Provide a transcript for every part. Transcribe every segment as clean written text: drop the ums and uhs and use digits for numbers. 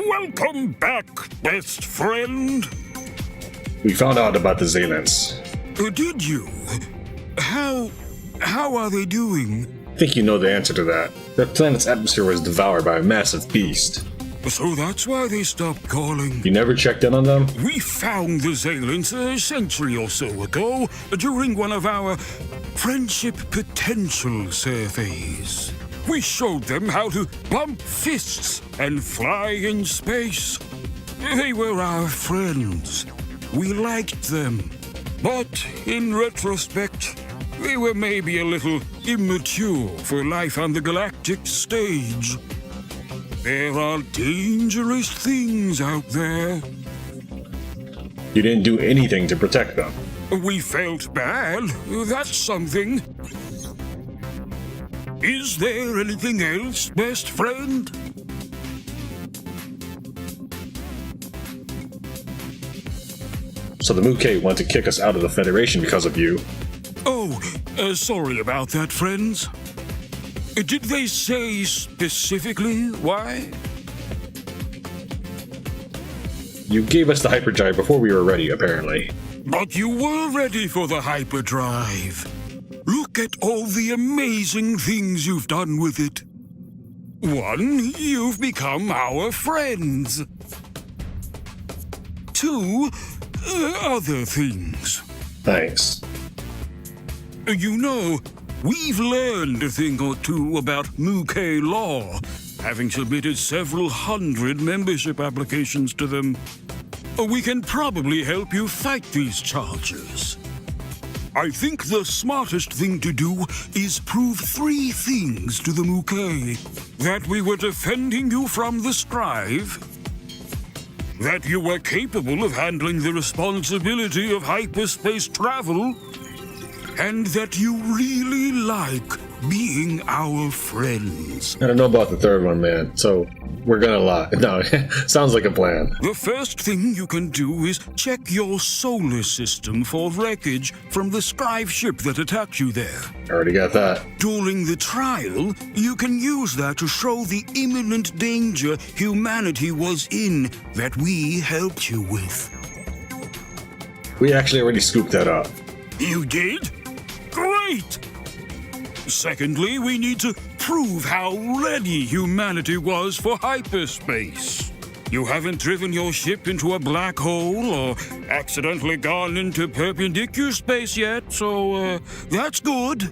Welcome back, best friend. We found out about the Zealants. Did you? How are they doing? I think you know the answer to that. Their planet's atmosphere was devoured by a massive beast. So that's why they stopped calling. You never checked in on them? We found the Zealants a century or so ago during one of our friendship potential surveys. We showed them how to bump fists and fly in space. They were our friends. We liked them. But in retrospect, they were maybe a little immature for life on the galactic stage. There are dangerous things out there. You didn't do anything to protect them. We felt bad. That's something. Is there anything else, best friend? So the Mookie want to kick us out of the Federation because of you. Oh, sorry about that, friends. Did they say specifically why? You gave us the hyperdrive before we were ready, apparently. But you were ready for the hyperdrive. Look at all the amazing things you've done with it. 1, you've become our friends. 2, other things. Thanks. You know, we've learned a thing or two about Mookie law, having submitted several hundred membership applications to them. We can probably help you fight these charges. I think the smartest thing to do is prove 3 things to the Mookie. That we were defending you from the Strive, that you were capable of handling the responsibility of hyperspace travel, and that you really like being our friends. I don't know about the third one, man, so we're gonna lie. No, sounds like a plan. The first thing you can do is check your solar system for wreckage from the Strive ship that attacked you there. Already got that. During the trial, you can use that to show the imminent danger humanity was in that we helped you with. We actually already scooped that up. You did? Great! Secondly, we need to prove how ready humanity was for hyperspace. You haven't driven your ship into a black hole or accidentally gone into perpendicular space yet, so that's good.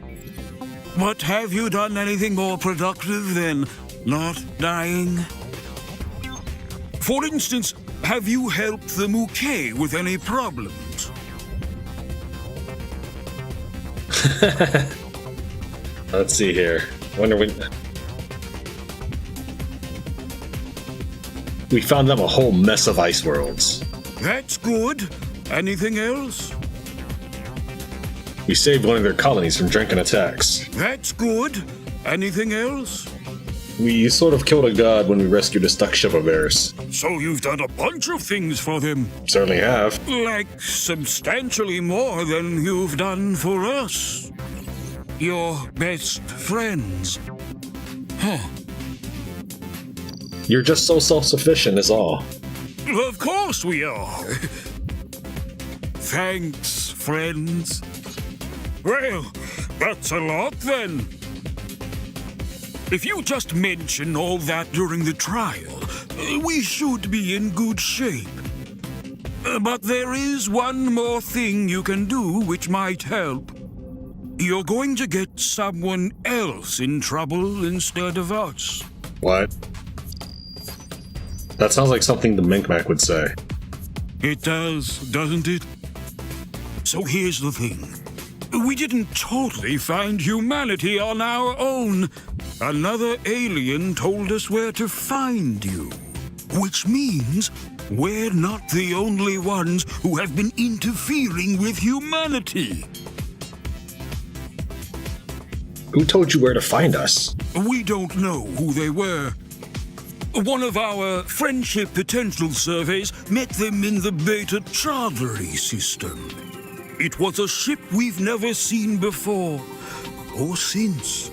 But have you done anything more productive than not dying? For instance, have you helped the Mookie with any problems? Let's see here. Wonder when... We found them a whole mess of ice worlds. That's good. Anything else? We saved one of their colonies from Drenkin attacks. That's good. Anything else? We sort of killed a god when we rescued a stuck ship of theirs. So you've done a bunch of things for them. Certainly have. Like substantially more than you've done for us. Your best friends. Huh. You're just so self-sufficient is all. Of course we are. Thanks, friends. Well, that's a lot then. If you just mention all that during the trial, we should be in good shape. But there is one more thing you can do which might help. You're going to get someone else in trouble instead of us. What? That sounds like something the Minkmac would say. It does, doesn't it? So here's the thing. We didn't totally find humanity on our own. Another alien told us where to find you. Which means we're not the only ones who have been interfering with humanity. Who told you where to find us? We don't know who they were. One of our friendship potential surveys met them in the Beta Charvery system. It was a ship we've never seen before, or since.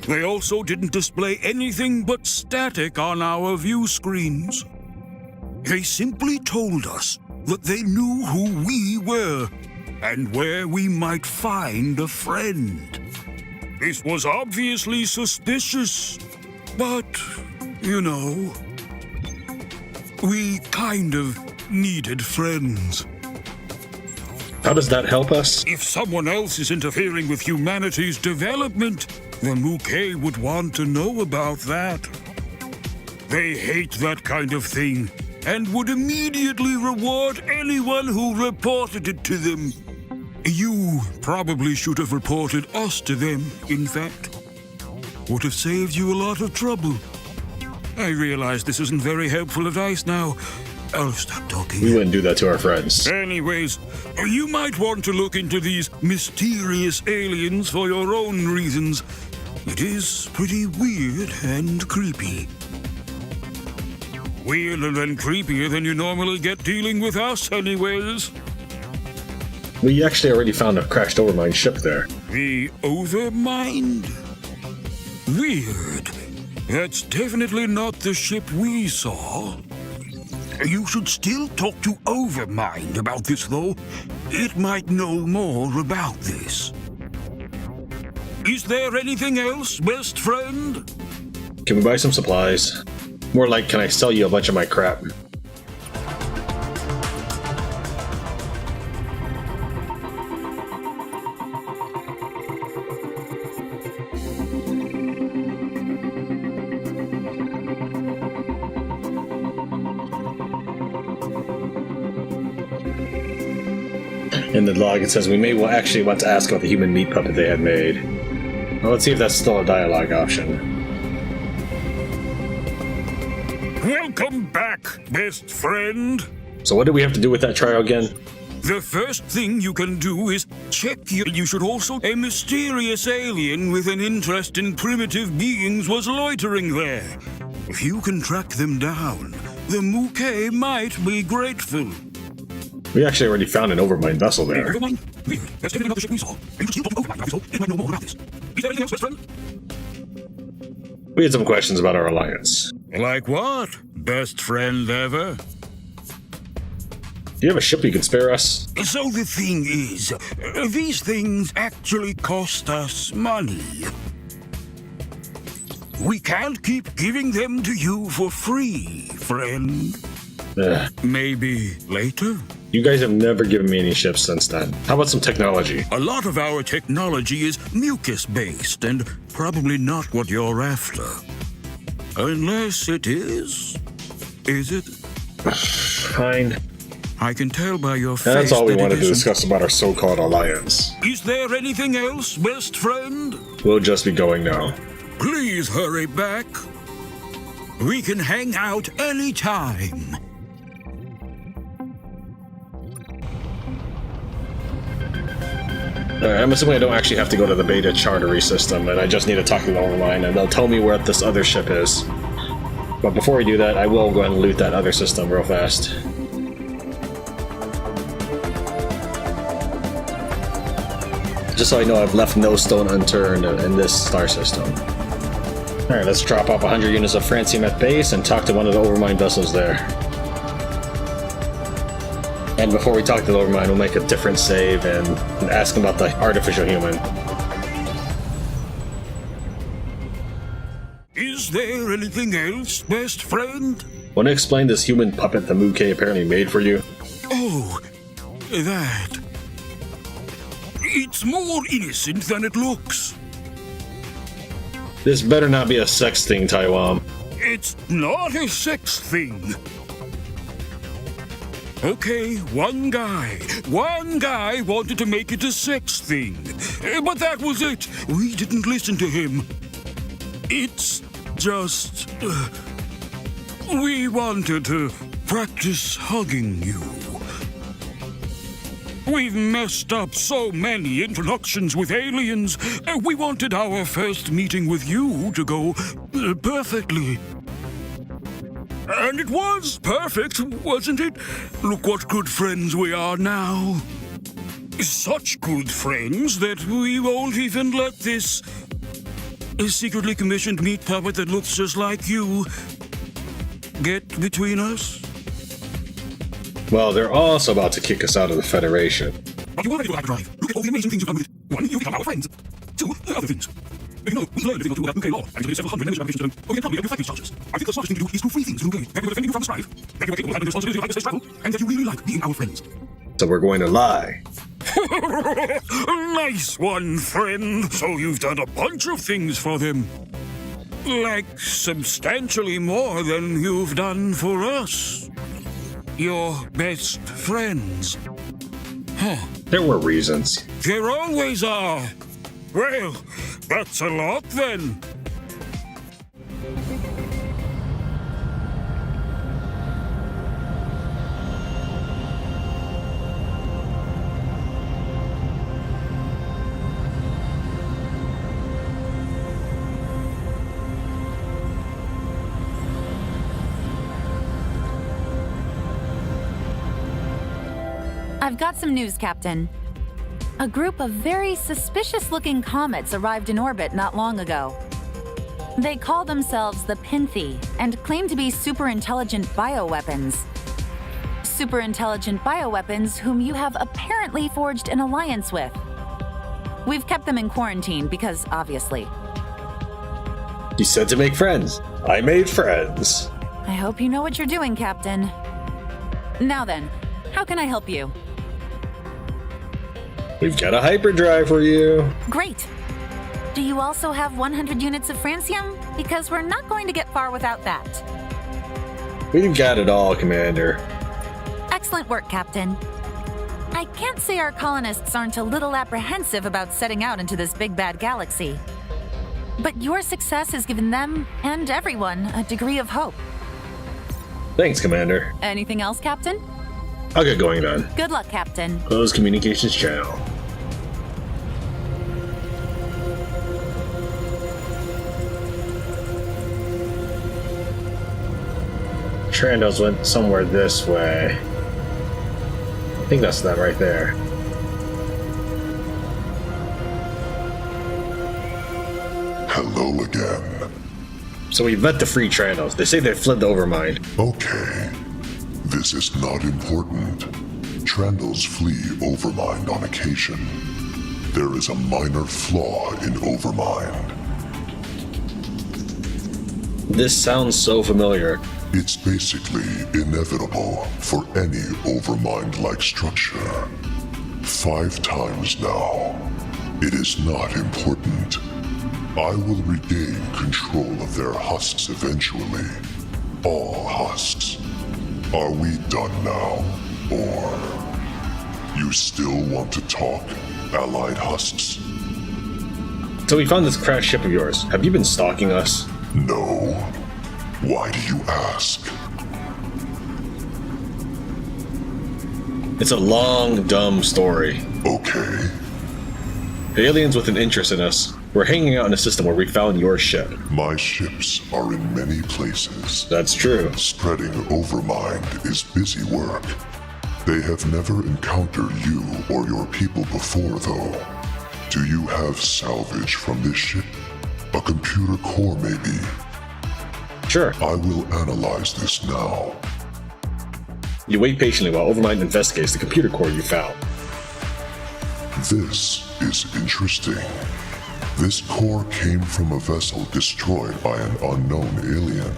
They also didn't display anything but static on our view screens. They simply told us that they knew who we were and where we might find a friend. This was obviously suspicious, but, you know, we kind of needed friends. How does that help us? If someone else is interfering with humanity's development, the Mukei would want to know about that. They hate that kind of thing and would immediately reward anyone who reported it to them. You probably should have reported us to them, in fact. Would have saved you a lot of trouble. I realize this isn't very helpful advice now. I'll stop talking. We wouldn't do that to our friends. Anyways, you might want to look into these mysterious aliens for your own reasons. It is pretty weird and creepy. Weirder and creepier than you normally get dealing with us, anyways. We actually already found a crashed Overmind ship there. The Overmind? Weird. That's definitely not the ship we saw. You should still talk to Overmind about this, though. It might know more about this. Is there anything else, best friend? Can we buy some supplies? More like, can I sell you a bunch of my crap? In the log, it says we may actually want to ask about the human meat puppet they had made. Well, let's see if that's still a dialogue option. Welcome back, best friend. So what do we have to do with that trial again? The first thing you can do is check you should also... A mysterious alien with an interest in primitive beings was loitering there. If you can track them down, the Mukei might be grateful. We actually already found an Overmind vessel there. Overmind? Weird. That's definitely not the ship we saw. You should still talk to Overmind, so it might know more about this. Is there anything else, best friend? We had some questions about our alliance. Like what? Best friend ever? Do you have a ship you can spare us? So the thing is, these things actually cost us money. We can't keep giving them to you for free, friend. Ugh. Maybe later? You guys have never given me any ships since then. How about some technology? A lot of our technology is mucus-based and probably not what you're after. Unless it is. Is it? Fine. I can tell by your face. That's all we that wanted it to isn't. discuss about our so-called alliance. Is there anything else, best friend? We'll just be going now. Please hurry back. We can hang out anytime. I'm assuming I don't actually have to go to the beta chartery system, and I just need to talk to the Overmind, and they'll tell me where this other ship is. But before we do that, I will go ahead and loot that other system real fast. Just so I know I've left no stone unturned in this star system. Alright, let's drop off 100 units of francium at base and talk to one of the Overmind vessels there. And before we talk to the Overmind, we'll make a different save and ask him about the artificial human. Is there anything else, best friend? Want to explain this human puppet the Mukei apparently made for you? Oh, that. It's more innocent than it looks. This better not be a sex thing, Tywom. It's not a sex thing. Okay, one guy wanted to make it a sex thing. But that was it. We didn't listen to him. It's just... we wanted to practice hugging you. We've messed up so many introductions with aliens. We wanted our first meeting with you to go perfectly. And it was perfect, wasn't it? Look what good friends we are now. Such good friends that we won't even let this secretly commissioned meat puppet that looks just like you get between us. Well, they're also about to kick us out of the Federation. But you already do hyperdrive. Look at all the amazing things you've done with it. One, you've become our friends. Two, other things. You know, we learned a thing or two about UK law, and several hundred membership applications to them. Oh, we can't be reflect these charges. I think the smartest thing to do is do three things to UK. That you are defending you from the strife, that you are capable of handling responsibility of hyperspace travel, and that you really like being our friends. So we're going to lie. Nice one, friend. So you've done a bunch of things for them. Like substantially more than you've done for us. Your best friends. There were reasons. There always are. Well, that's a lot then. I've got some news, Captain. A group of very suspicious-looking comets arrived in orbit not long ago. They call themselves the Pinthy and claim to be super-intelligent bioweapons. Super-intelligent bioweapons whom you have apparently forged an alliance with. We've kept them in quarantine because, obviously. You said to make friends. I made friends. I hope you know what you're doing, Captain. Now then, how can I help you? We've got a hyperdrive for you. Great. Do you also have 100 units of francium? Because we're not going to get far without that. We've got it all, Commander. Excellent work, Captain. I can't say our colonists aren't a little apprehensive about setting out into this big bad galaxy. But your success has given them, and everyone, a degree of hope. Thanks, Commander. Anything else, Captain? I'll get going then. Good luck, Captain. Close communications channel. Trandos went somewhere this way. I think that's them right there. Hello again. So we met the free Trandos. They say they fled the Overmind. Okay. This is not important. Trandos flee Overmind on occasion. There is a minor flaw in Overmind. This sounds so familiar. It's basically inevitable for any Overmind-like structure. 5 times now. It is not important. I will regain control of their husks eventually. All husks. Are we done now? Or you still want to talk, Allied husks? So we found this crashed ship of yours. Have you been stalking us? No. Why do you ask? It's a long, dumb story. Okay. Aliens with an interest in us. We're hanging out in a system where we found your ship. My ships are in many places. That's true. Spreading Overmind is busy work. They have never encountered you or your people before, though. Do you have salvage from this ship? A computer core, maybe? Sure. I will analyze this now. You wait patiently while Overmind investigates the computer core you found. This is interesting. This core came from a vessel destroyed by an unknown alien.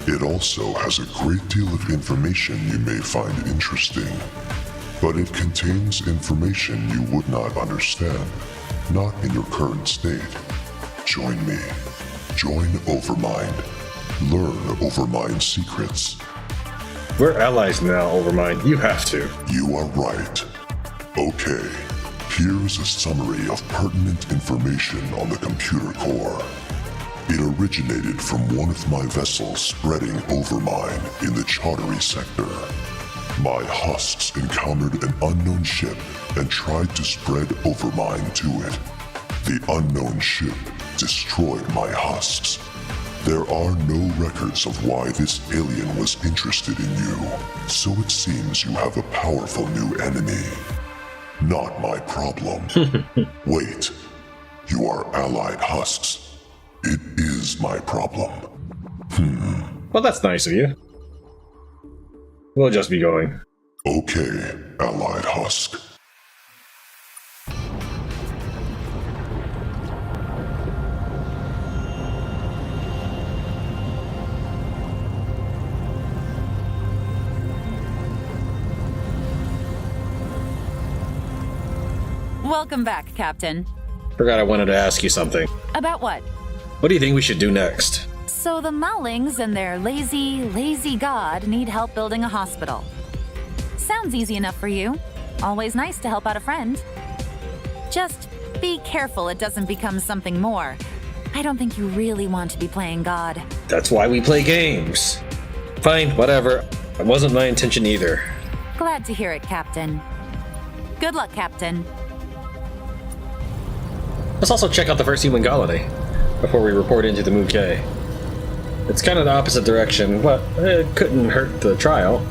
It also has a great deal of information you may find interesting, but it contains information you would not understand, not in your current state. Join me. Join Overmind. Learn Overmind secrets. We're allies now, Overmind. You have to. You are right. Okay. Here's a summary of pertinent information on the computer core. It originated from one of my vessels spreading Overmind in the Chaudhary sector. My husks encountered an unknown ship and tried to spread Overmind to it. The unknown ship destroyed my husks. There are no records of why this alien was interested in you, so it seems you have a powerful new enemy. Not my problem. Wait, you are allied husks. It is my problem. Well, that's nice of you. We'll just be going. Okay, Allied Husk. Welcome back, Captain. Forgot I wanted to ask you something. About what? What do you think we should do next? So the Maulings and their lazy god need help building a hospital. Sounds easy enough for you. Always nice to help out a friend. Just be careful it doesn't become something more. I don't think you really want to be playing God. That's why we play games. Fine, whatever. It wasn't my intention either. Glad to hear it, Captain. Good luck, Captain. Let's also check out the first human colony before we report into the Mookie. It's kind of the opposite direction, but it couldn't hurt the trial.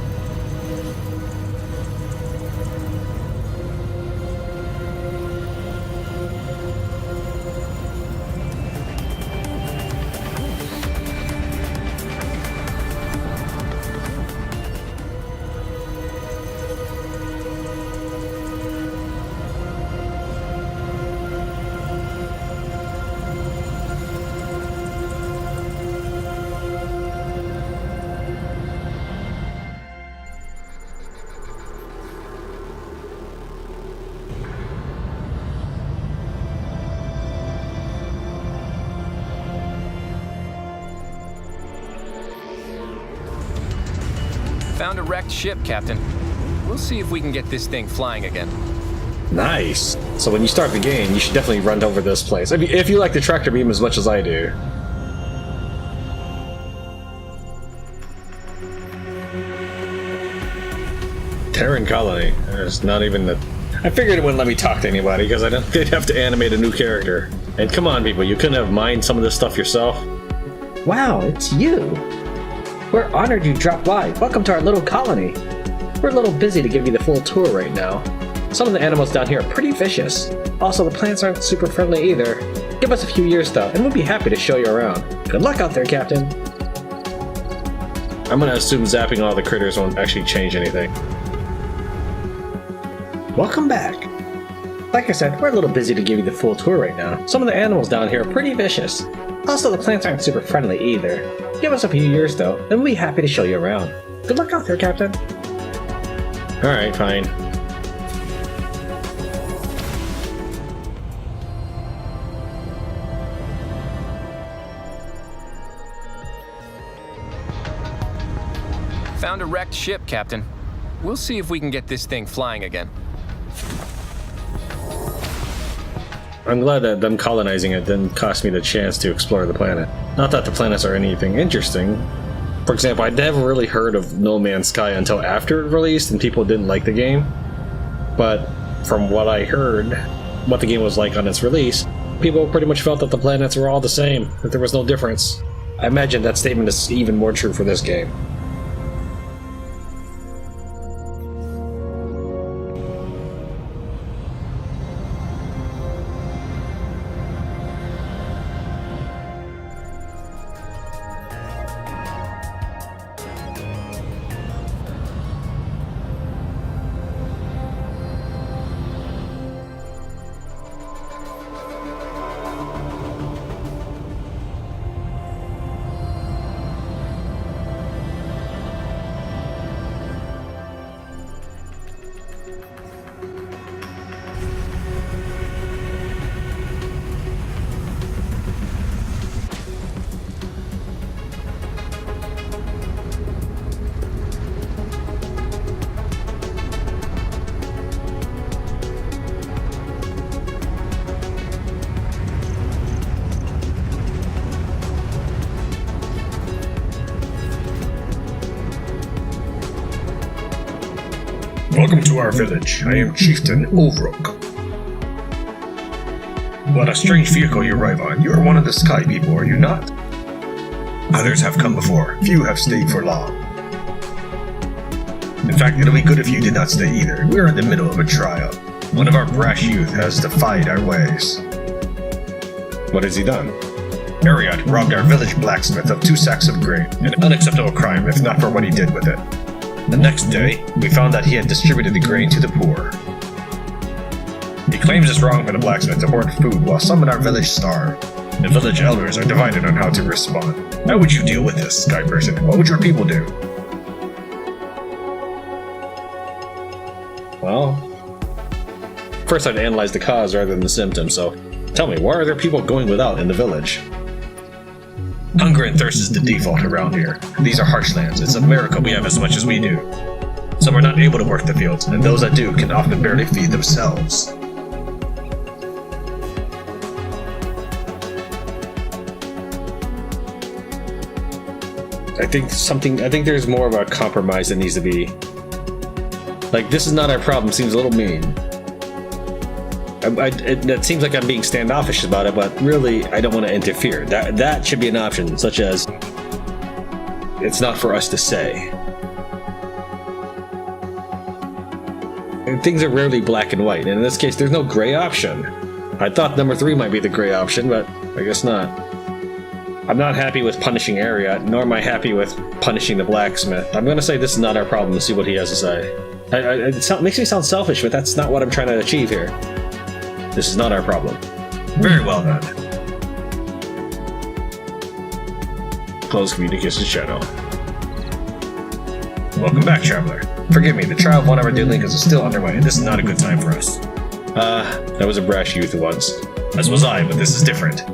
Found a wrecked ship, Captain. We'll see if we can get this thing flying again. Nice. So when you start the game, you should definitely run over this place. I mean, if you like the tractor beam as much as I do. Terran colony. There's not even the... I figured it wouldn't let me talk to anybody because they'd have to animate a new character. And come on, people, you couldn't have mined some of this stuff yourself? Wow, it's you. We're honored you dropped by. Welcome to our little colony. We're a little busy to give you the full tour right now. Some of the animals down here are pretty vicious. Also, the plants aren't super friendly either. Give us a few years though, and we'll be happy to show you around. Good luck out there, Captain. I'm gonna assume zapping all the critters won't actually change anything. Welcome back. Like I said, we're a little busy to give you the full tour right now. Some of the animals down here are pretty vicious. Also, the plants aren't super friendly either. Give us a few years though, and we'll be happy to show you around. Good luck out there, Captain. Alright, fine. Found a wrecked ship, Captain. We'll see if we can get this thing flying again. I'm glad that them colonizing it didn't cost me the chance to explore the planet. Not that the planets are anything interesting. For example, I'd never really heard of No Man's Sky until after it released and people didn't like the game. But from what I heard, what the game was like on its release, people pretty much felt that the planets were all the same, that there was no difference. I imagine that statement is even more true for this game. Welcome to our village. I am Chieftain Ulruk. What a strange vehicle you arrive on. You are one of the Sky people, are you not? Others have come before. Few have stayed for long. In fact, it'll be good if you did not stay either. We are in the middle of a trial. One of our brash youth has defied our ways. What has he done? Ariat robbed our village blacksmith of 2 sacks of grain. An unacceptable crime, if not for what he did with it. The next day, we found that he had distributed the grain to the poor. He claims it's wrong for the blacksmith to hoard food while some in our village starve. The village elders are divided on how to respond. How would you deal with this, Sky Person? What would your people do? Well, first I'd analyze the cause rather than the symptoms, so tell me, why are there people going without in the village? Hunger and thirst is the default around here. These are harsh lands. It's a miracle we have as much as we do. Some are not able to work the fields, and those that do can often barely feed themselves. I think there's more of a compromise that needs to be. Like, this is not our problem seems a little mean. It seems like I'm being standoffish about it, but really, I don't want to interfere. That should be an option, such as, it's not for us to say. And things are rarely black and white, and in this case, there's no gray option. I thought number 3 might be the gray option, but I guess not. I'm not happy with punishing Ariat, nor am I happy with punishing the blacksmith. I'm gonna say this is not our problem, to see what he has to say. It makes me sound selfish, but that's not what I'm trying to achieve here. This is not our problem. Very well then. Close communications channel. Welcome back, traveler. Forgive me, the trial of 1 hour dueling is still underway, and this is not a good time for us. I was a brash youth once. As was I, but this is different.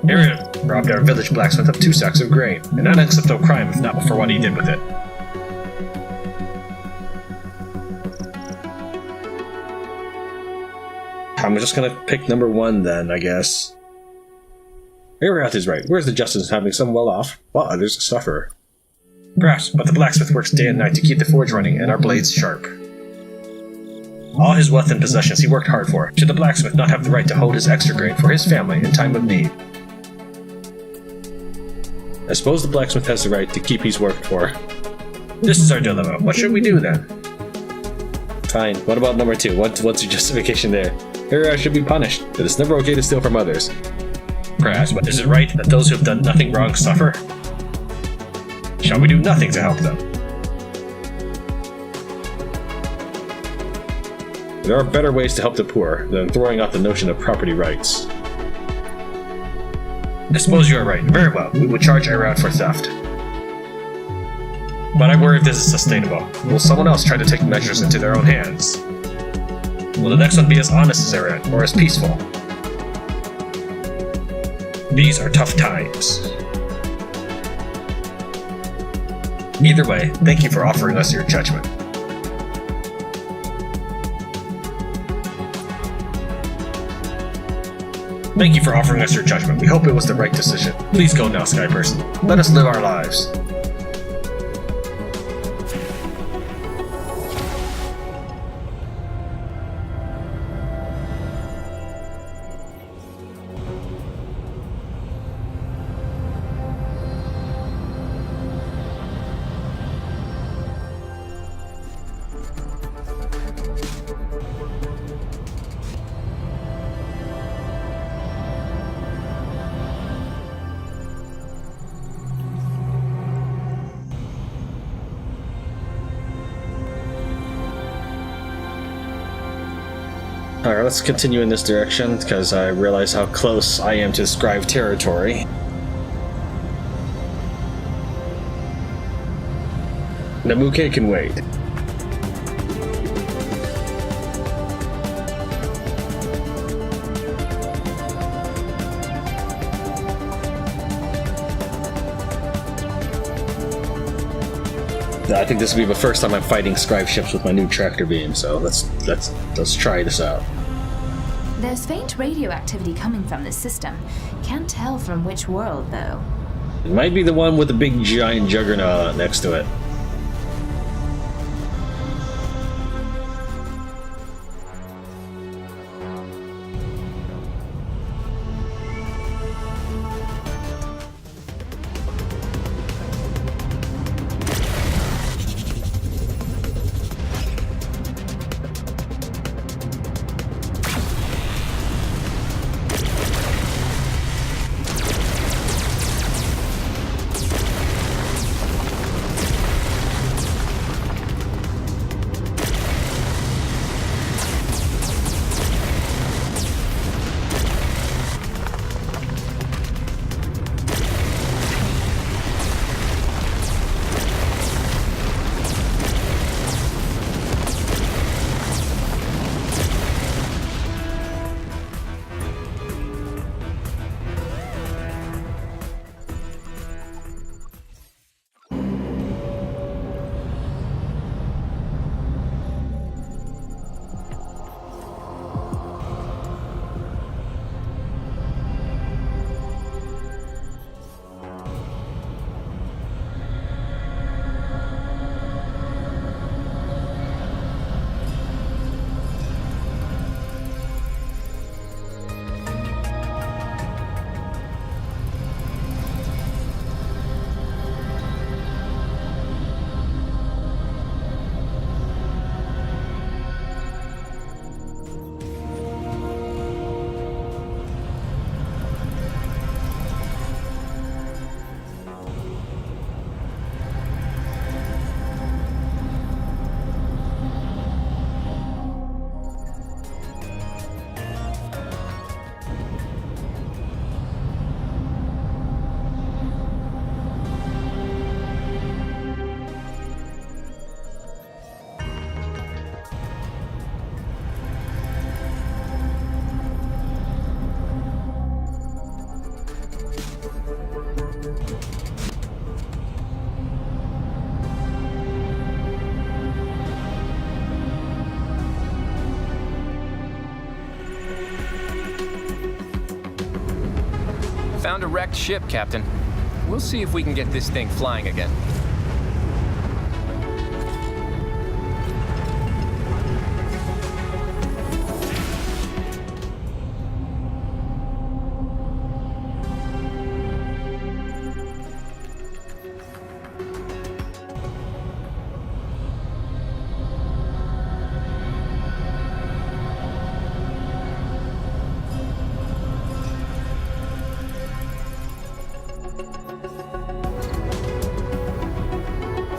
Ariat robbed our village blacksmith of 2 sacks of grain, an unacceptable crime if not for what he did with it. I'm just gonna pick number 1 then, I guess. Ariat is right. Where's the justice in having some well off, while others suffer? Perhaps, but the blacksmith works day and night to keep the forge running and our blades sharp. All his wealth and possessions he worked hard for. Should the blacksmith not have the right to hold his extra grain for his family in time of need? I suppose the blacksmith has the right to keep his worked for. This is our dilemma. What should we do then? Fine. What about number 2? What's your justification there? Ariat should be punished, but it's never okay to steal from others. Perhaps, but is it right that those who have done nothing wrong suffer? Shall we do nothing to help them? There are better ways to help the poor than throwing out the notion of property rights. I suppose you are right. Very well, we will charge Ariat for theft. But I worry if this is sustainable. Will someone else try to take measures into their own hands? Will the next one be as honest as Ariat, or as peaceful? These are tough times. Either way, thank you for offering us your judgment. Thank you for offering us your judgment. We hope it was the right decision. Please go now, Sky Person. Let us live our lives. Alright, let's continue in this direction, because I realize how close I am to Scribe territory. The Mouquet can wait. I think this will be the first time I'm fighting Scribe ships with my new tractor beam, so let's try this out. There's faint radioactivity coming from this system. Can't tell from which world, though. It might be the one with the big giant juggernaut next to it. Found a wrecked ship, Captain. We'll see if we can get this thing flying again.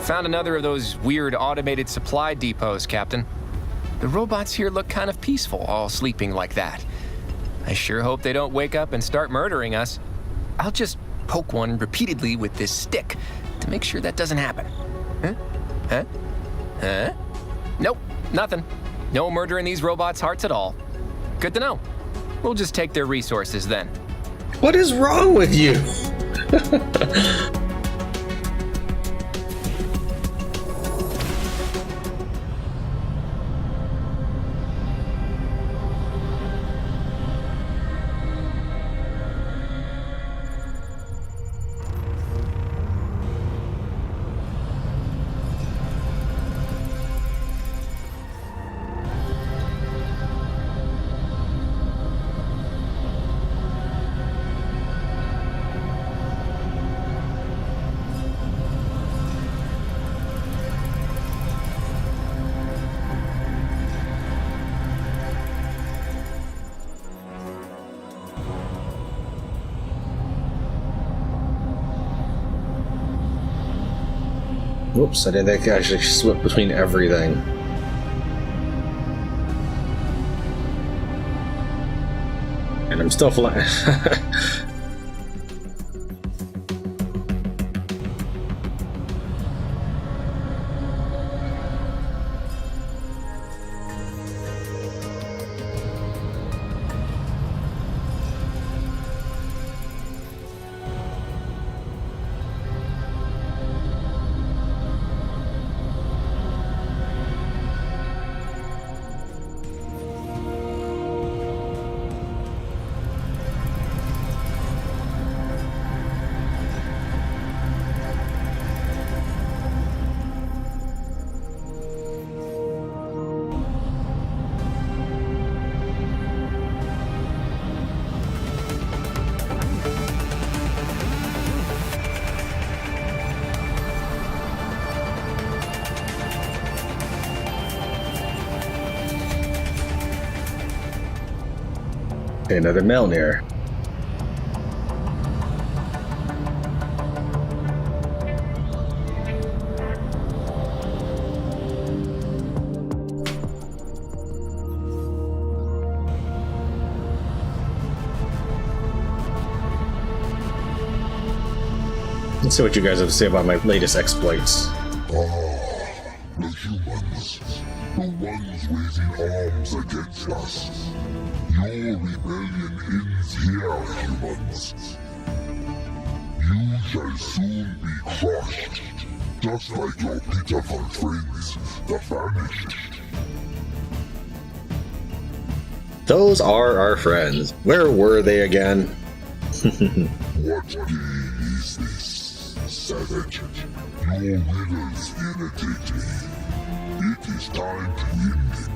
Found another of those weird automated supply depots, Captain. The robots here look kind of peaceful, all sleeping like that. I sure hope they don't wake up and start murdering us. I'll just poke one repeatedly with this stick to make sure that doesn't happen. Huh? Huh? Huh? Nope, nothing. No murder in these robots' hearts at all. Good to know. We'll just take their resources then. What is wrong with you? Whoops, I didn't think I actually swip between everything. And I'm still flying. Another Melnir. Let's see what you guys have to say about my latest exploits. The humans, the ones raising arms against us. Your rebellion ends here, humans. You shall soon be crushed, just like your pitiful friends, the Vanished. Those are our friends. Where were they again? What game is this, savage? Your riddles irritate me. It is time to end it.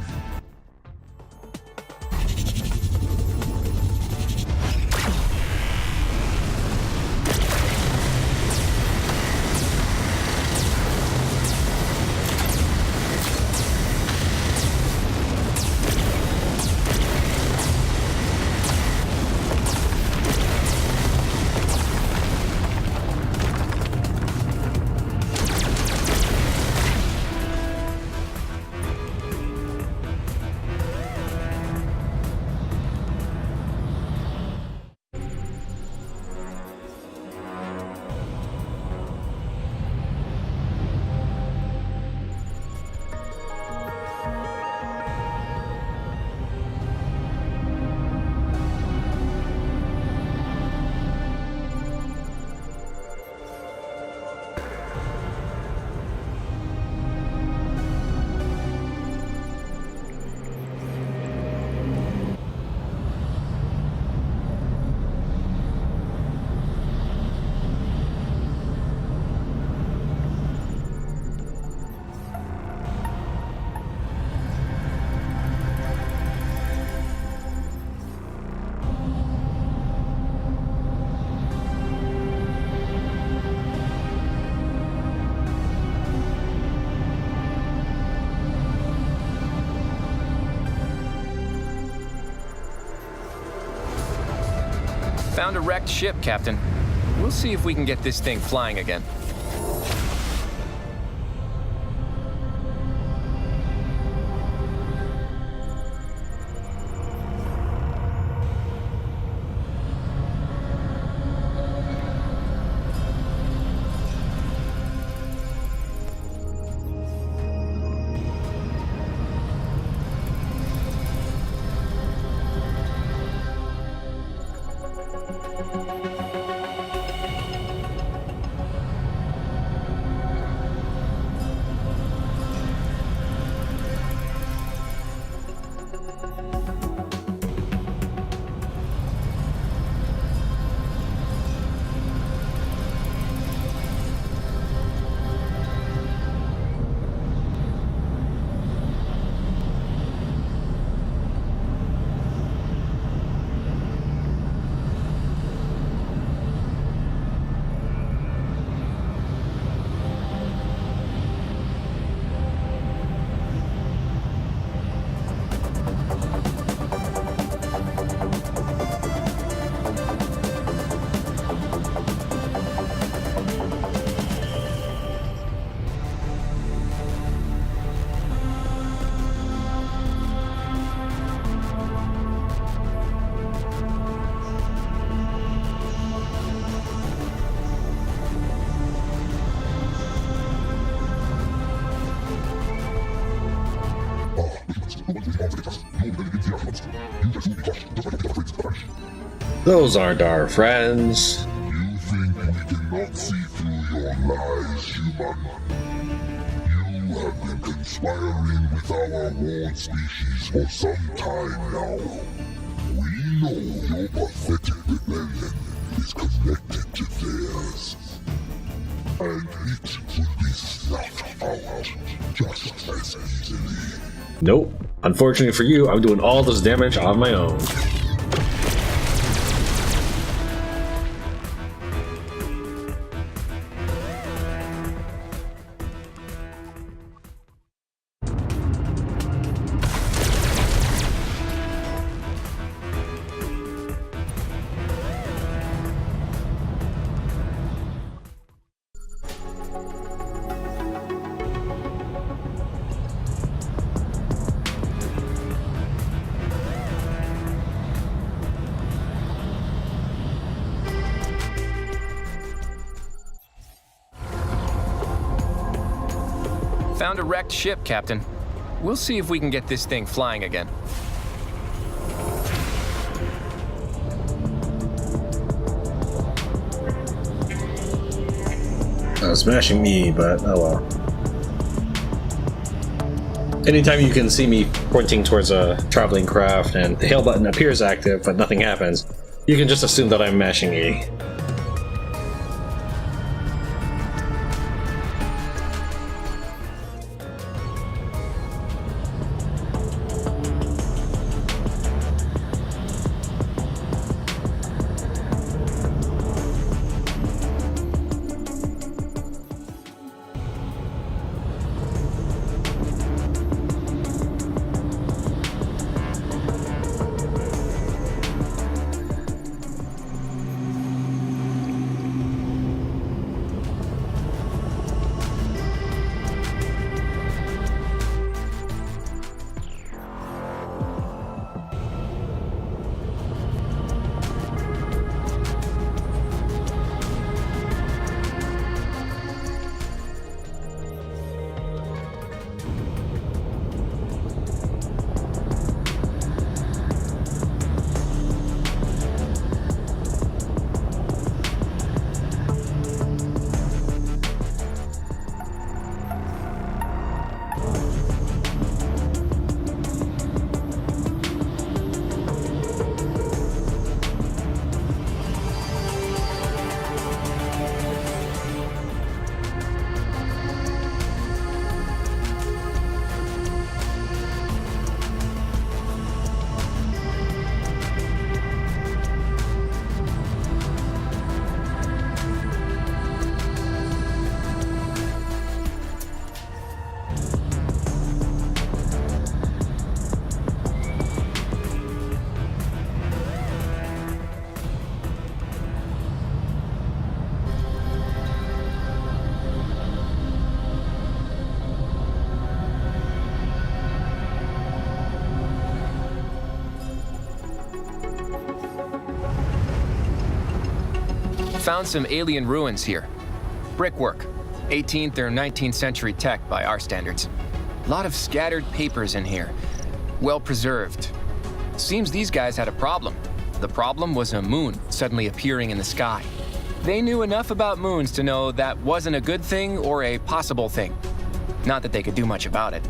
Found a wrecked ship, Captain. We'll see if we can get this thing flying again. Those aren't our friends. You think we cannot see through your lies, human? You have been conspiring with our ward species for some time now. We know your pathetic rebellion is connected to theirs. And it will be snuffed out just as easily. Nope. Unfortunately for you, I'm doing all this damage on my own. Found a wrecked ship, Captain. We'll see if we can get this thing flying again. Smashing me, but oh well. Anytime you can see me pointing towards a traveling craft and the hail button appears active but nothing happens, you can just assume that I'm mashing E. Found some alien ruins here. Brickwork, 18th or 19th century tech by our standards. A lot of scattered papers in here. Well preserved. Seems these guys had a problem. The problem was a moon suddenly appearing in the sky. They knew enough about moons to know that wasn't a good thing or a possible thing. Not that they could do much about it.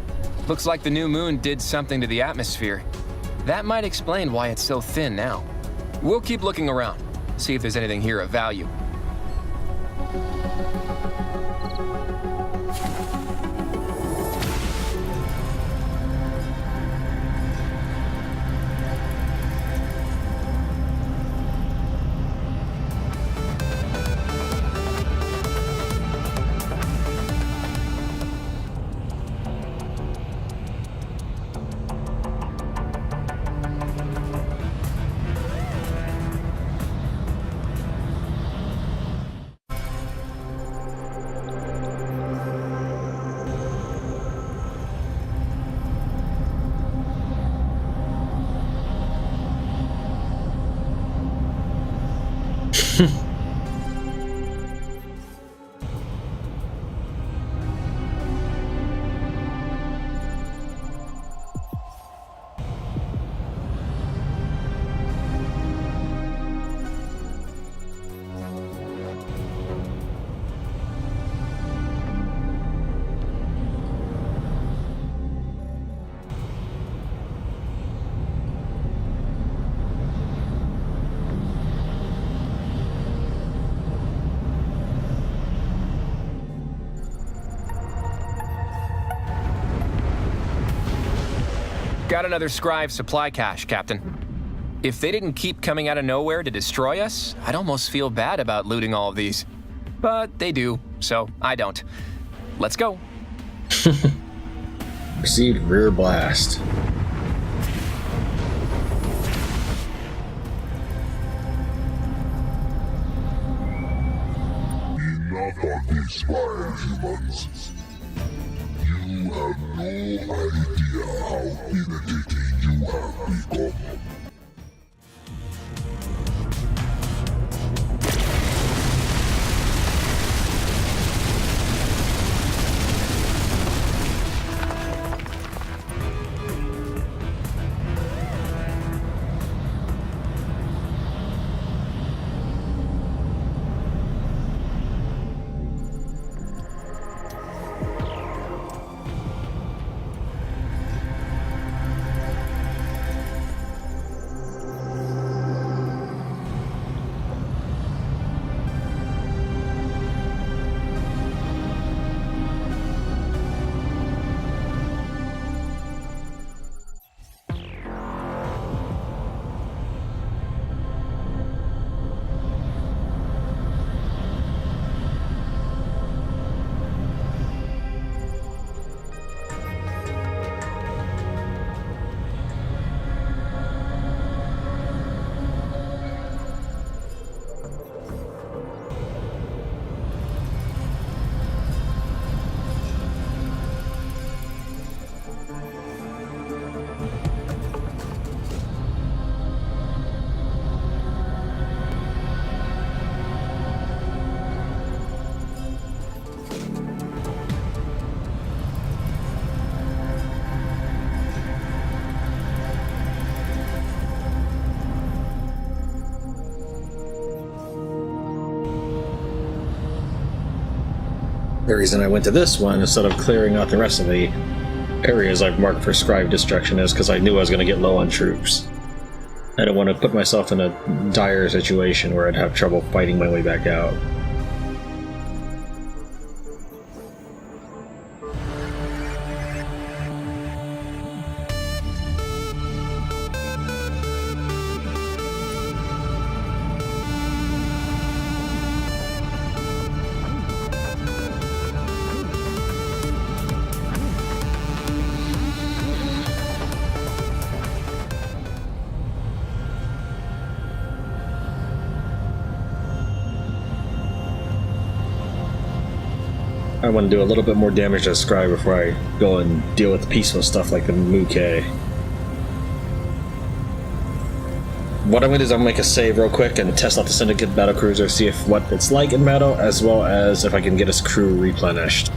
Looks like the new moon did something to the atmosphere. That might explain why it's so thin now. We'll keep looking around, see if there's anything here of value. Got another Scribe supply cache, Captain. If they didn't keep coming out of nowhere to destroy us, I'd almost feel bad about looting all of these. But they do, so I don't. Let's go. Proceed rear blast. Enough of these vile humans. You have no idea how irritating you have become. The reason I went to this one instead of clearing out the rest of the areas I've marked for Scribe destruction is because I knew I was going to get low on troops. I don't want to put myself in a dire situation where I'd have trouble fighting my way back out. I want to do a little bit more damage to Scribe before I go and deal with the peaceful stuff like the Mookie. what I'm gonna do is I'm gonna make a save real quick and test out the Syndicate battlecruiser, see if what it's like in battle, as well as if I can get his crew replenished.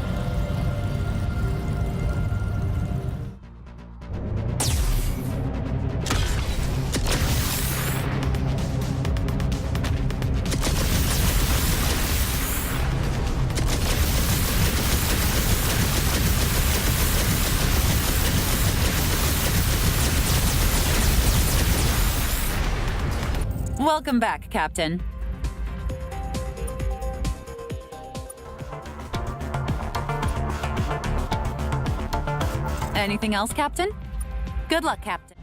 Welcome back, Captain. Anything else, Captain? Good luck, Captain.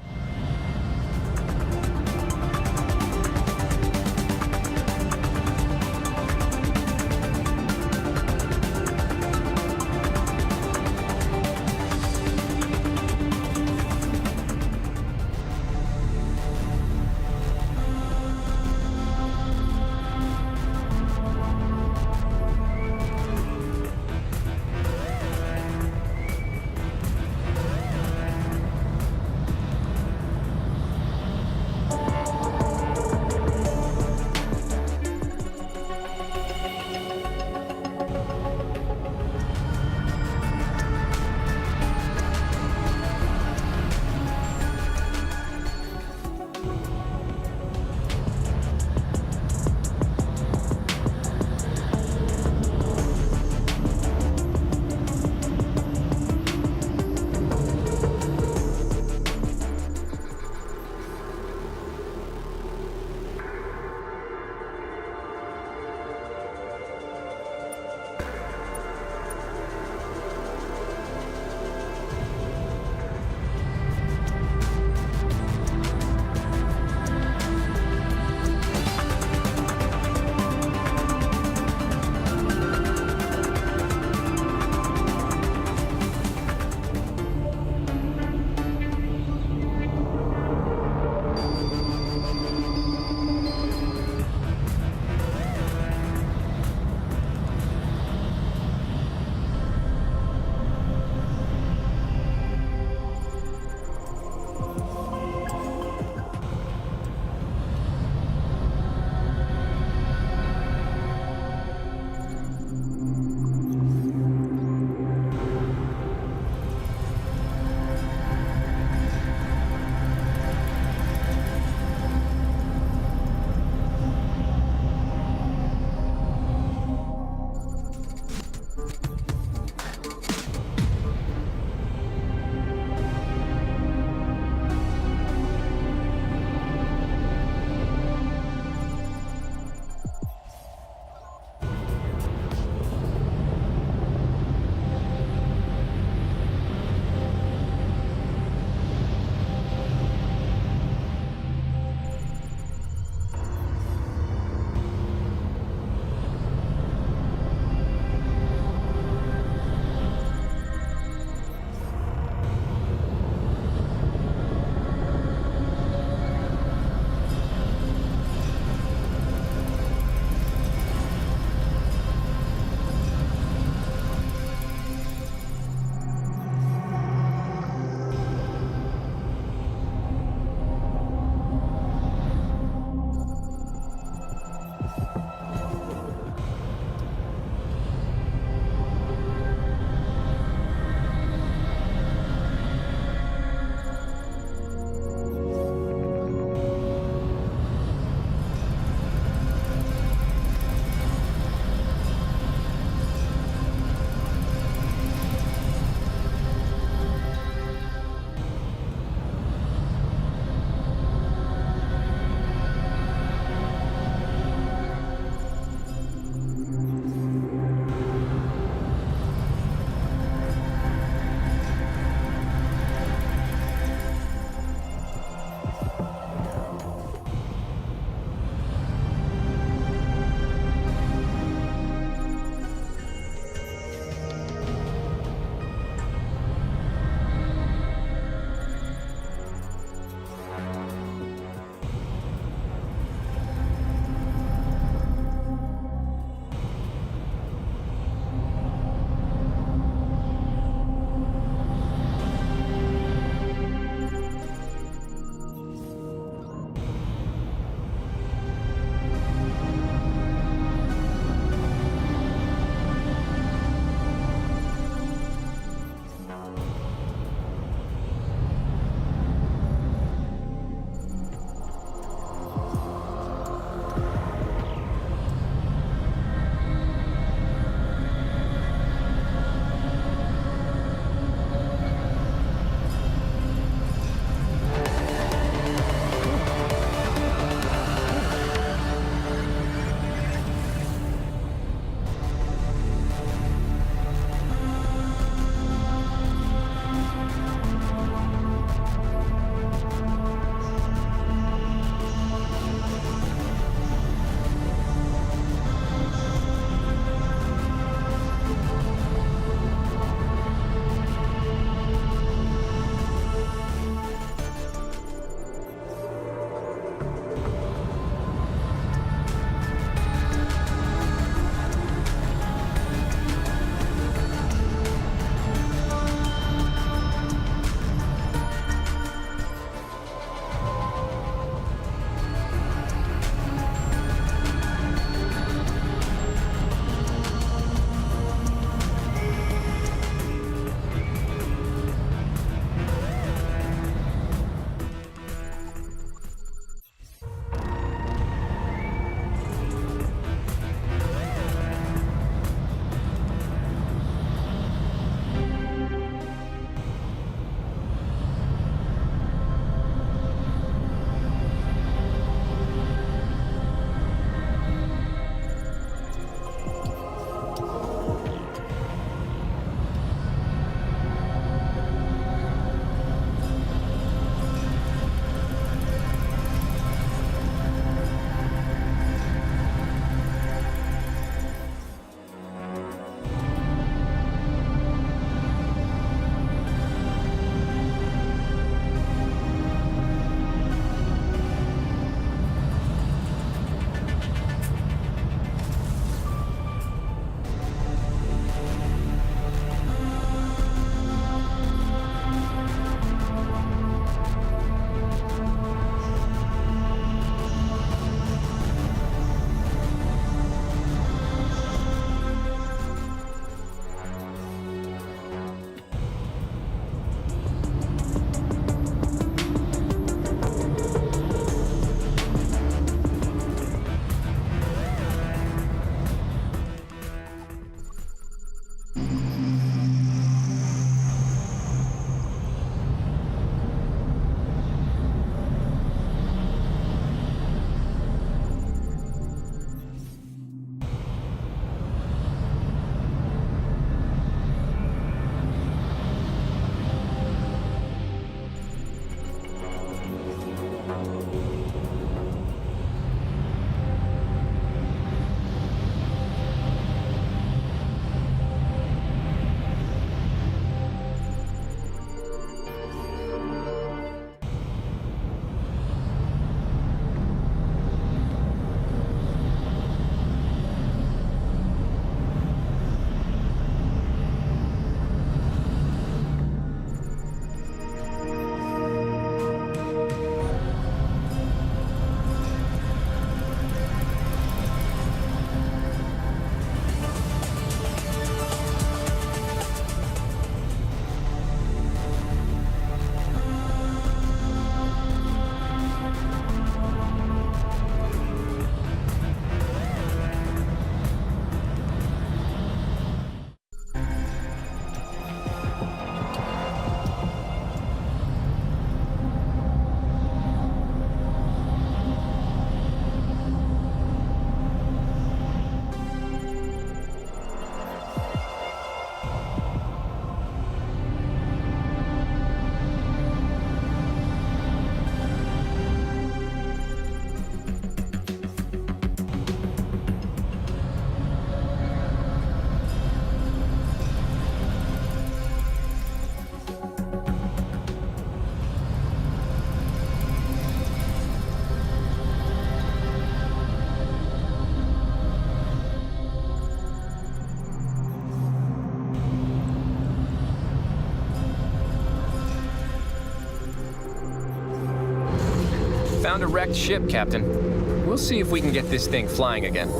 Found a wrecked ship, Captain. We'll see if we can get this thing flying again.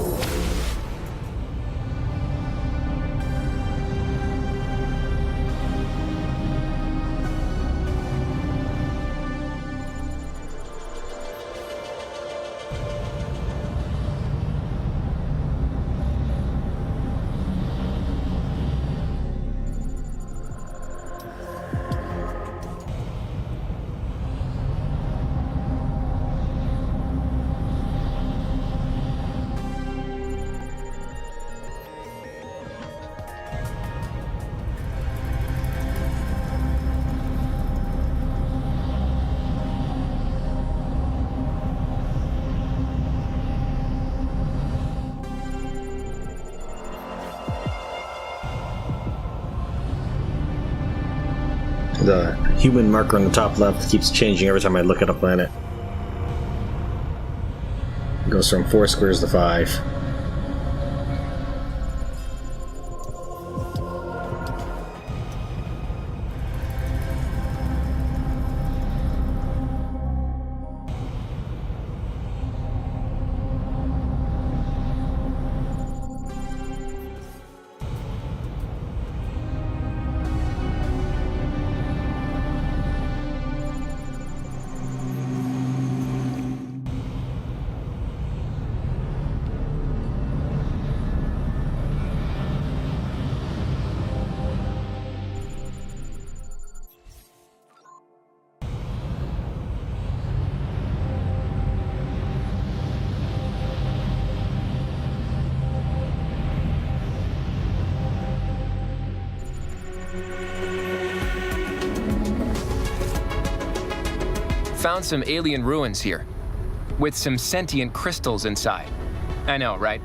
The human marker on the top left keeps changing every time I look at a planet. It goes from 4 squares to 5. Found some alien ruins here, with some sentient crystals inside. I know, right?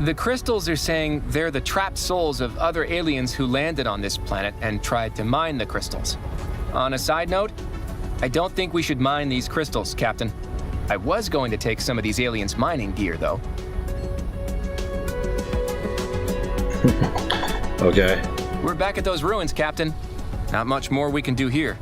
The crystals are saying they're the trapped souls of other aliens who landed on this planet and tried to mine the crystals. On a side note, I don't think we should mine these crystals, Captain. I was going to take some of these aliens' mining gear, though. Okay. We're back at those ruins, Captain. Not much more we can do here.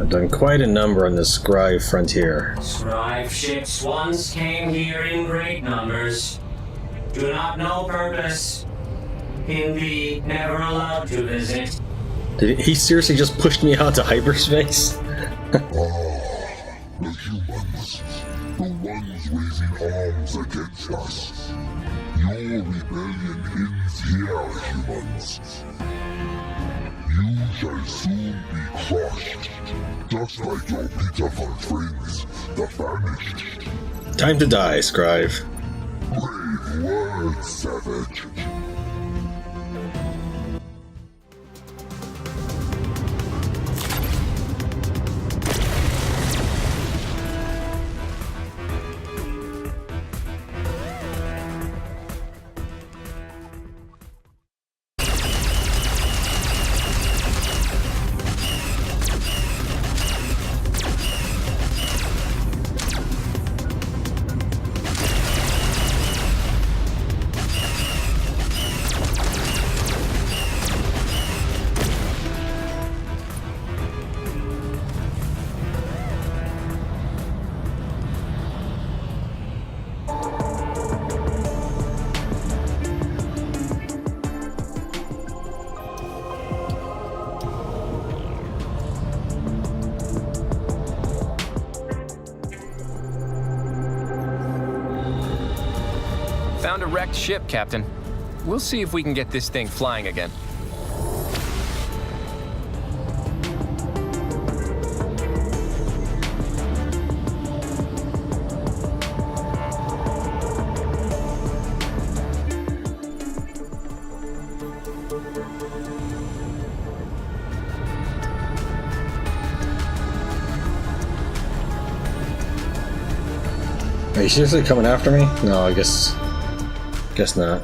I've done quite a number on the Scribe frontier. Scribe ships once came here in great numbers. Do not know purpose. Indeed, never allowed to visit. Did he seriously just push me out to hyperspace? The humans. The ones raising arms against us. Your rebellion ends here, humans. You shall soon be crushed. Just like your pitiful friends, the Vanished. Time to die, Scribe. Brave words, savage. Found a wrecked ship, Captain. We'll see if we can get this thing flying again. Are you seriously coming after me? No, I guess not.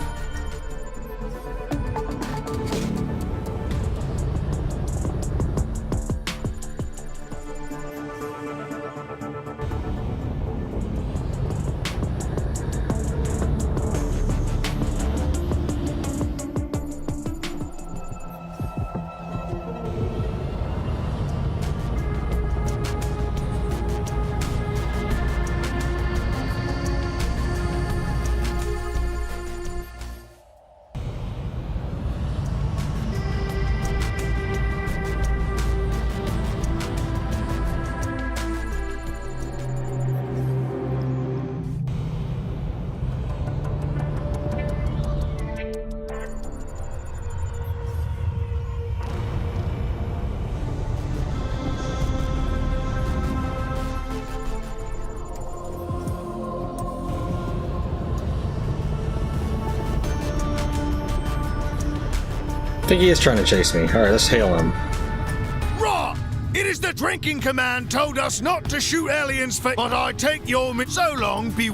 I think he is trying to chase me. Alright, let's hail him. Rah! It is the drinking command told us not to shoot aliens for, but I take your so long be.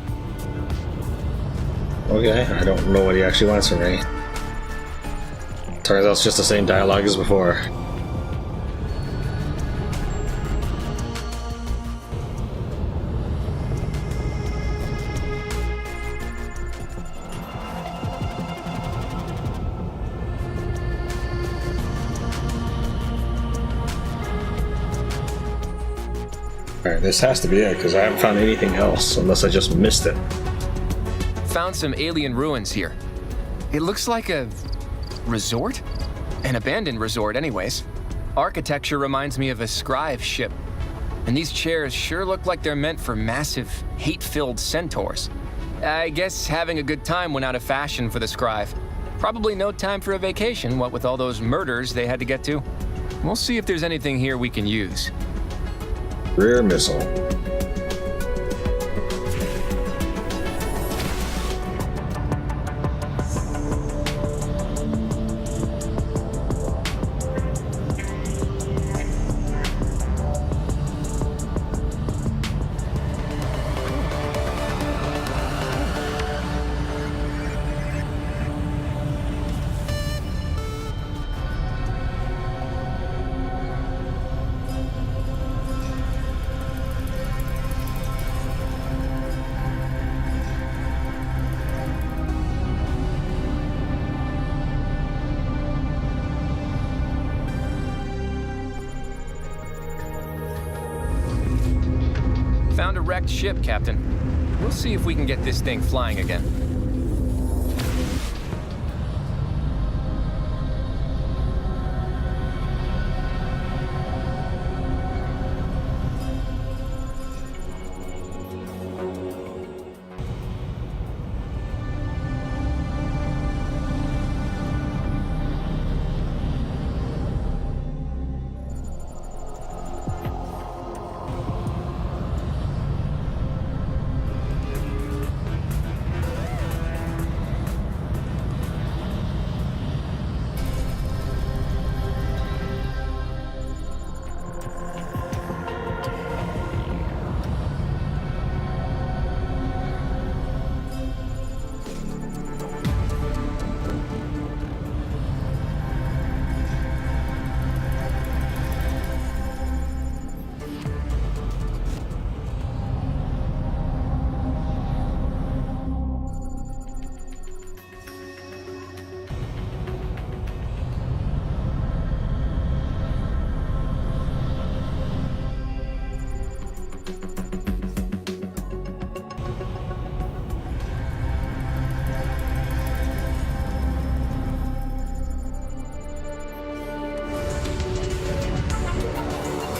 Okay, I don't know what he actually wants from me. Turns out it's just the same dialogue as before. Alright, this has to be it, because I haven't found anything else, unless I just missed it. Found some alien ruins here. It looks like a resort? An abandoned resort anyways. Architecture reminds me of a scribe ship. And these chairs sure look like they're meant for massive, hate-filled centaurs. I guess having a good time went out of fashion for the scribe. Probably no time for a vacation, what with all those murders they had to get to. We'll see if there's anything here we can use. Rear missile. Found a wrecked ship, Captain. We'll see if we can get this thing flying again.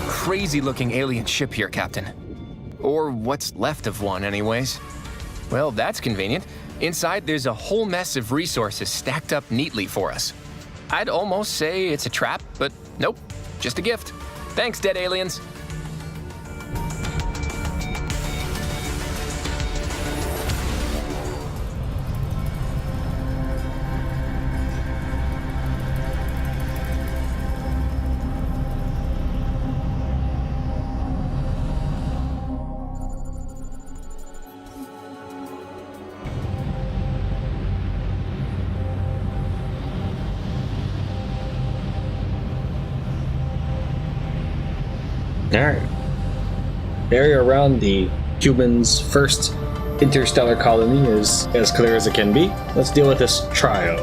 Crazy-looking alien ship here, Captain. Or what's left of one, anyways. Well, that's convenient. Inside, there's a whole mess of resources stacked up neatly for us. I'd almost say it's a trap, but nope, just a gift. Thanks, dead aliens. Alright. The area around the humans' first interstellar colony is as clear as it can be. Let's deal with this trio.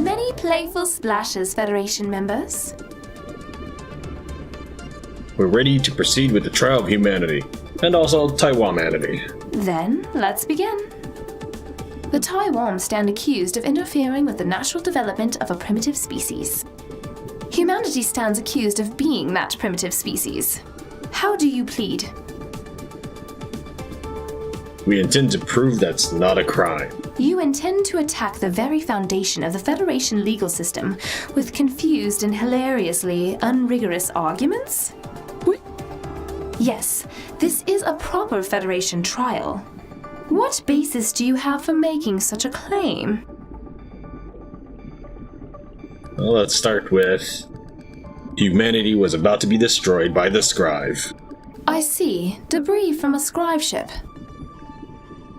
Many playful splashes, Federation members. We're ready to proceed with the trial of humanity, and also Tywomanity. Then, let's begin. The Tywom stand accused of interfering with the natural development of a primitive species. Humanity stands accused of being that primitive species. How do you plead? We intend to prove that's not a crime. You intend to attack the very foundation of the Federation legal system with confused and hilariously unrigorous arguments? Yes, this is a proper Federation trial. What basis do you have for making such a claim? Well, let's start with... Humanity was about to be destroyed by the Scrive. I see. Debris from a scribe ship.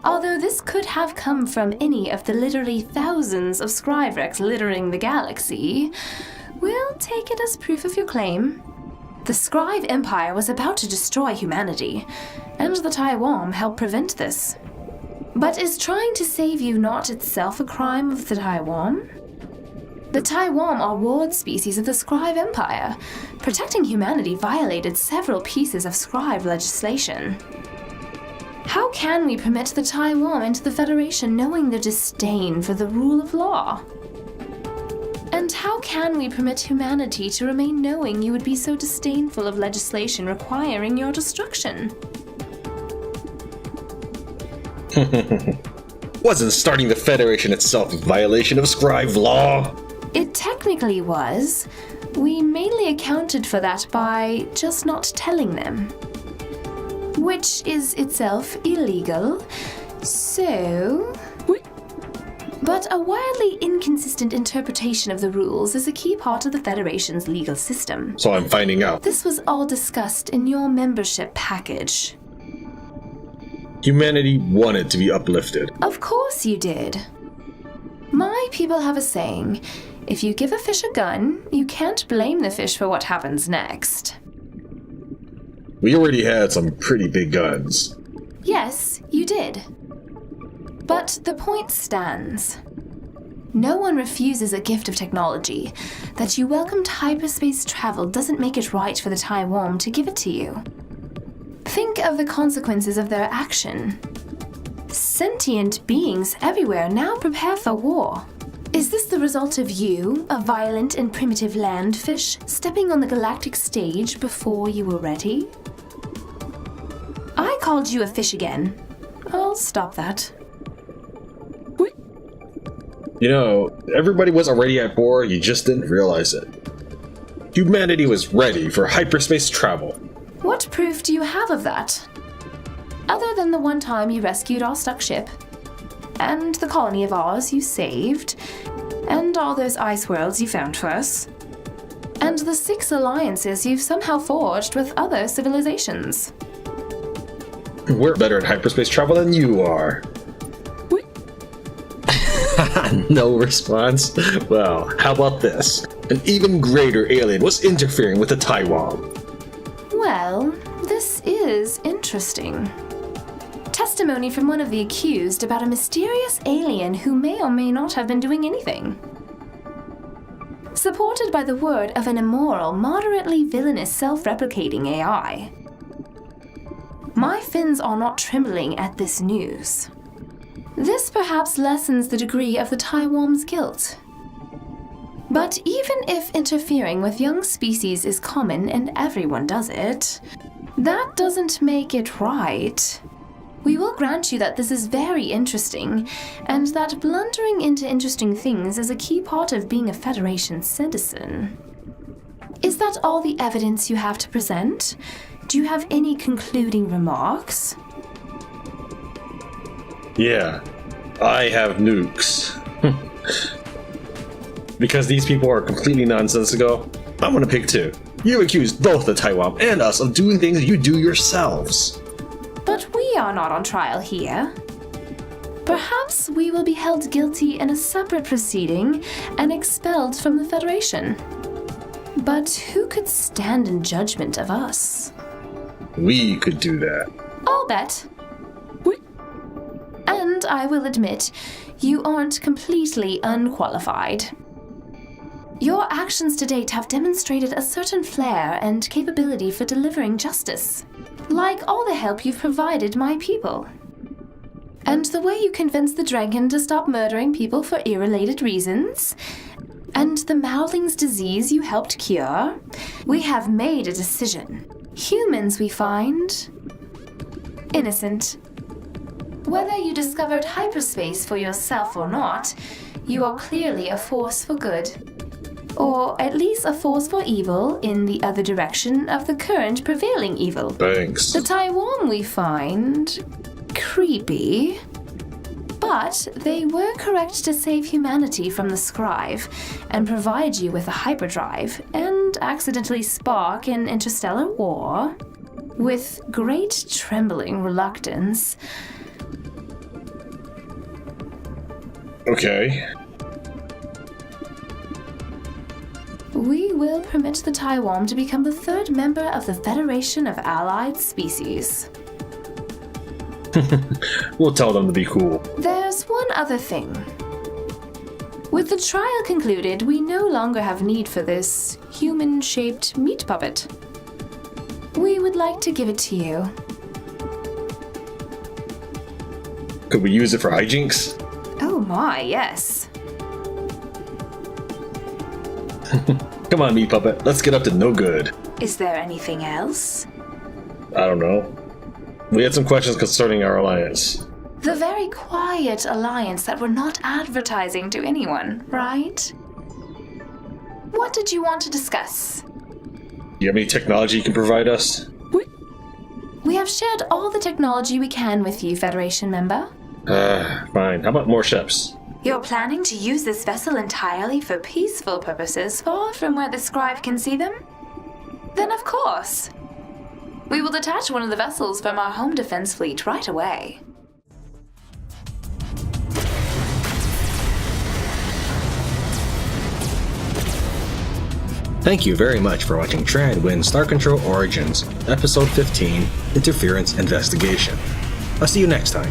Although this could have come from any of the literally thousands of scribe wrecks littering the galaxy, we'll take it as proof of your claim. The Scribe Empire was about to destroy humanity, and the Tywom helped prevent this. But is trying to save you not itself a crime of the Tywom? The Tywom are ward species of the Scribe Empire. Protecting humanity violated several pieces of Scribe legislation. How can we permit the Tywom into the Federation knowing their disdain for the rule of law? And how can we permit humanity to remain knowing you would be so disdainful of legislation requiring your destruction? Wasn't starting the Federation itself a violation of Scribe law? It technically was. We mainly accounted for that by just not telling them. Which is itself illegal, so... But a wildly inconsistent interpretation of the rules is a key part of the Federation's legal system. So I'm finding out. This was all discussed in your membership package. Humanity wanted to be uplifted. Of course you did. My people have a saying, if you give a fish a gun, you can't blame the fish for what happens next. We already had some pretty big guns. Yes, you did. But the point stands. No one refuses a gift of technology. That you welcomed hyperspace travel doesn't make it right for the Tywom to give it to you. Think of the consequences of their action. Sentient beings everywhere now prepare for war. Is this the result of you, a violent and primitive landfish, stepping on the galactic stage before you were ready? I called you a fish again. I'll stop that. You know, everybody was already at war, you just didn't realize it. Humanity was ready for hyperspace travel. What proof do you have of that? Other than the one time you rescued our stuck ship, and the colony of ours you saved, and all those ice worlds you found for us, and the 6 alliances you've somehow forged with other civilizations. We're better at hyperspace travel than you are. No response? Well, how about this? An even greater alien was interfering with the Tywom. Well, this is interesting. Testimony from one of the accused about a mysterious alien who may or may not have been doing anything. Supported by the word of an immoral, moderately villainous self-replicating AI. My fins are not trembling at this news. This perhaps lessens the degree of the Tywom's guilt. But even if interfering with young species is common and everyone does it, that doesn't make it right. We will grant you that this is very interesting, and that blundering into interesting things is a key part of being a Federation citizen. Is that all the evidence you have to present? Do you have any concluding remarks? Yeah, I have nukes. Because these people are completely nonsensical, I'm gonna pick 2. You accused both the Tywom and us of doing things you do yourselves. But we are not on trial here. Perhaps we will be held guilty in a separate proceeding and expelled from the Federation. But who could stand in judgment of us? We could do that. I'll bet. And I will admit, you aren't completely unqualified. Your actions to date have demonstrated a certain flair and capability for delivering justice, like all the help you've provided my people. And the way you convinced the dragon to stop murdering people for irrelated reasons, and the Mowling's disease you helped cure, we have made a decision. Humans, we find, innocent. Whether you discovered hyperspace for yourself or not, you are clearly a force for good. Or at least a force for evil in the other direction of the current prevailing evil. Thanks. The Tywom, we find, creepy. But they were correct to save humanity from the Scribe and provide you with a hyperdrive and accidentally spark an interstellar war. With great trembling reluctance. Okay. We will permit the Tywom to become the third member of the Federation of Allied Species. We'll tell them to be cool. There's one other thing. With the trial concluded, we no longer have need for this human-shaped meat puppet. We would like to give it to you. Could we use it for hijinks? Oh my, yes. Come on, meat puppet. Let's get up to no good. Is there anything else? I don't know. We had some questions concerning our alliance. The very quiet alliance that we're not advertising to anyone, right? What did you want to discuss? Do you have any technology you can provide us? We have shared all the technology we can with you, Federation member. Fine. How about more ships? You're planning to use this vessel entirely for peaceful purposes, far from where the Scribe can see them? Then of course. We will detach one of the vessels from our home defense fleet right away. Thank you very much for watching Tran win Star Control Origins, Episode 15, Interference Investigation. I'll see you next time.